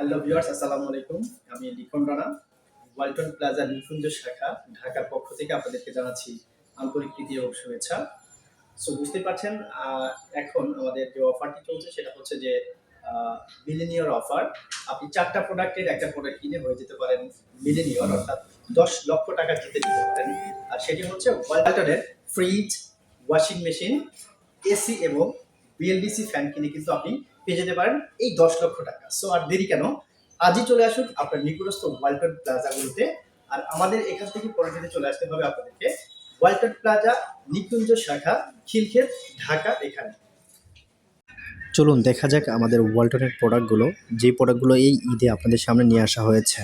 Hello viewers, আসসালামু আলাইকুম। আমি লিখন রানা, ওয়ালটন প্লাজা নিকুঞ্জ শাখা ঢাকার পক্ষ থেকে আপনাদেরকে জানাচ্ছি আন্তরিক প্রীতি এবং শুভেচ্ছা। সো বুঝতেই পারছেন, এখন আমাদের যে অফারটি চলছে সেটা হচ্ছে যে মিলেনিয়র অফার। আপনি ৪ টা প্রোডাক্টের একটা প্রোডাক্ট কিনে হয়ে যেতে পারেন মিলেনিয়র, অর্থাৎ ১০ লক্ষ টাকা জিতে নিতে পারেন। আর সেটি হচ্ছে ওয়ালটনের ফ্রিজ, ওয়াশিং মেশিন, এসি এবং বিএলডিসি ফ্যান কিনে কিন্তু আপনি পেয়ে যেতে পারেন এই ১০ লক্ষ টাকা। সো আর দেরি কেন? আজই চলে আসুন আপনার নিকটস্থ ওয়ালটন প্লাজাগুলোতে। আর আমাদের এখান থেকে পরবর্তীতে চলে আসতে হবে আপনাদেরকে ওয়ালটন প্লাজা নিকুঞ্জ শাখা, খিলক্ষেত, ঢাকা এখানে। চলুন দেখা যাক আমাদের ওয়ালটনের প্রোডাক্টগুলো, যে প্রোডাক্টগুলো এই ঈদে আপনাদের সামনে নিয়ে আসা হয়েছে।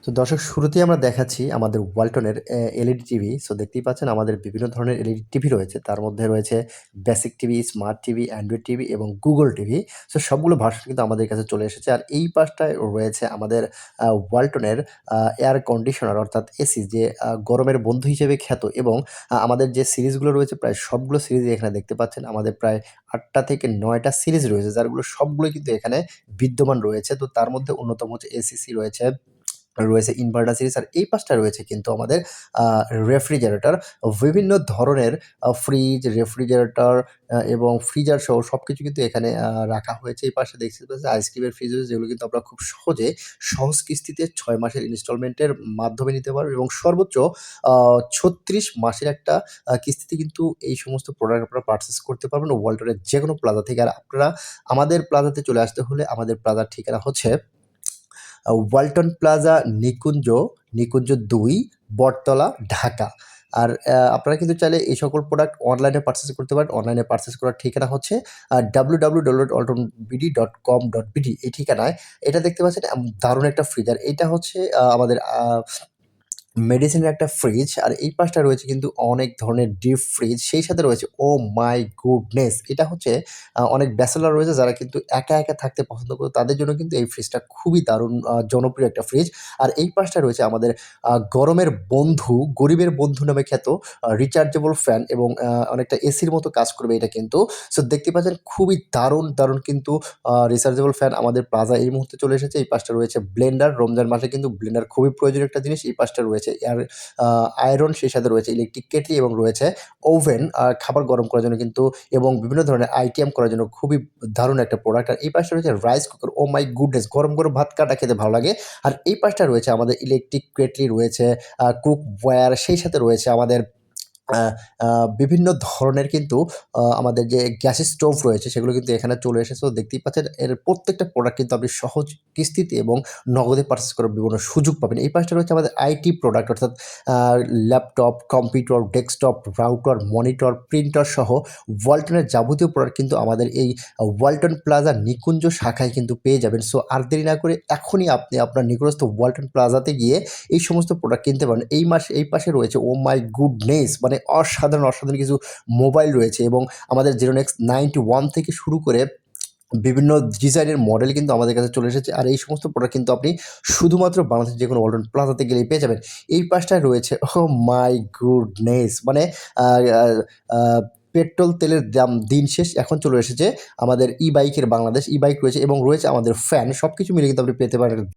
তো দর্শক, শুরুতেই আমরা দেখাচ্ছি আমাদের ওয়ালটনের এলইডি টিভি। সো দেখতেই পাচ্ছেন আমাদের বিভিন্ন ধরনের এলইডি টিভি রয়েছে। তার মধ্যে রয়েছে basic TV, smart TV, Android TV এবং গুগল টিভি। সো সবগুলো ভার্সন কিন্তু আমাদের কাছে চলে এসেছে। আর এই পাশটায় রয়েছে আমাদের ওয়ালটনের এয়ার কন্ডিশনার অর্থাৎ এসি, যে গরমের বন্ধু হিসেবে খ্যাত। এবং আমাদের যে সিরিজগুলো রয়েছে প্রায় সবগুলো সিরিজই এখানে দেখতে পাচ্ছেন। আমাদের প্রায় ৮টা থেকে ৯টা সিরিজ রয়েছে, যারগুলো সবগুলোই কিন্তু এখানে বিদ্যমান রয়েছে। তো তার মধ্যে অন্যতম হচ্ছে এসিসি রয়েছে ইনভার্টার সিরিজ। আর এই পাশটা রয়েছে কিন্তু আমাদের রেফ্রিজারেটর। বিভিন্ন ধরনের ফ্রিজ, রেফ্রিজারেটর এবং ফ্রিজার সহ সবকিছু কিন্তু এখানে রাখা হয়েছে। এই পাশে দেখতে পাচ্ছেন আইসক্রিমের ফ্রিজ রয়েছে, যেগুলো কিন্তু আমরা খুব সহজে সহজ কিস্তিতে ৬ মাসের ইনস্টলমেন্টের মাধ্যমে নিতে পারবো এবং সর্বোচ্চ ৩৬ মাসের একটা কিস্তিতে কিন্তু এই সমস্ত প্রোডাক্ট আপনারা পারচেজ করতে পারবেন ওয়ালটনের যেকোনো প্লাজা থেকে। আর আপনারা আমাদের প্লাজাতে চলে আসতে হলে আমাদের প্লাজার ঠিকানা হচ্ছে ওয়ালটন প্লাজা নিকুঞ্জ ২, বটতলা, ঢাকা। আর আপনারা কিন্তু চাইলে এই সকল প্রোডাক্ট অনলাইনে পারচেজ করতে পারেন। অনলাইনে পারচেজ করার ঠিকানা হচ্ছে www.waltonbd.com.bd এই ঠিকানায়। এটা দেখতে পাচ্ছেন দারুণ একটা ফ্রিজার। এইটা হচ্ছে আমাদের মেডিসিনের একটা ফ্রিজ। আর এই পাশটা রয়েছে কিন্তু অনেক ধরনের ডিপ ফ্রিজ। সেই সাথে রয়েছে, ও মাই গুডনেস! এটা হচ্ছে অনেক ব্যাচেলর রয়েছে যারা কিন্তু একা থাকতে পছন্দ করে, তাদের জন্য কিন্তু এই ফ্রিজটা খুবই দারুণ জনপ্রিয় একটা ফ্রিজ। আর এই পাশটা রয়েছে আমাদের গরমের বন্ধু, গরিবের বন্ধু নামে খ্যাত রিচার্জেবল ফ্যান এবং অনেকটা এসির মতো কাজ করবে এটা কিন্তু। সো দেখতে পাচ্ছেন খুবই দারুণ কিন্তু রিচার্জেবল ফ্যান আমাদের প্লাজা এই মুহূর্তে চলে এসেছে। এই পাশটা রয়েছে ব্লেন্ডার। রমজান মাসে কিন্তু ব্লেন্ডার খুবই প্রয়োজনীয় একটা জিনিস। এই পাশটা রয়েছে আয়রন, সেই সাথে রয়েছে ইলেকট্রিক কেটলি এবং রয়েছে ওভেন, খাবার গরম করার জন্য কিন্তু এবং বিভিন্ন ধরনের আইটেম করার জন্য খুবই দারুণ একটা প্রোডাক্ট। আর এই পাশটা রয়েছে rice cooker. Oh my goodness! গরম ভাত কাটা খেতে ভালো লাগে। আর এই পাশটা রয়েছে আমাদের ইলেকট্রিক কেটলি, রয়েছে কুকওয়্যার, সেই সাথে রয়েছে আমাদের আ আ বিভিন্ন ধরনের কিন্তু আমাদের যে গ্যাস স্টোভ রয়েছে সেগুলো কিন্তু এখানে চলে এসেছে। তো দেখতেই পাচ্ছেন এর প্রত্যেকটা প্রোডাক্ট কিন্তু আপনি সহজ কিস্তিতে এবং নগদে পারচেজ করার বিভিন্ন সুযোগ পাবেন। এই পাশটা রয়েছে আমাদের আইটি প্রোডাক্ট, অর্থাৎ আ laptop, computer, desktop, router, monitor, printer সহ ওয়ালটনের যাবতীয় প্রোডাক্ট কিন্তু আমাদের এই ওয়ালটন প্লাজা নিকুঞ্জ শাখায় কিন্তু পেয়ে যাবেন। সো আর দেরি না করে এখনই আপনি আপনার নিকটস্থ ওয়ালটন প্লাজাতে গিয়ে এই সমস্ত প্রোডাক্ট কিনতে পারেন। এই পাশে রয়েছে, ও মাই গুডনেস! মানে অসাধারণ কিছু মোবাইল রয়েছে এবং আমাদের Zeronex 91 থেকে শুরু করে বিভিন্ন ডিজাইনের মডেল কিন্তু আমাদের কাছে চলে এসেছে। আর এই সমস্ত প্রোডাক্ট কিন্তু আপনি শুধুমাত্র বাংলাদেশের যেকোনো ওয়ালটন প্লাজাতে গেলেই পেয়ে যাবেন। এই পাশটায় রয়েছে, ও মাই গুডনেস! মানে আ আ আ পেট্রোল তেলের দাম দিন শেষ, এখন চলে এসেছে আমাদের ই-বাইকের বাংলাদেশ। ই-বাইক রয়েছে এবং রয়েছে আমাদের ফ্যান। সবকিছু মিলে কিন্তু আপনি পেতে পারেন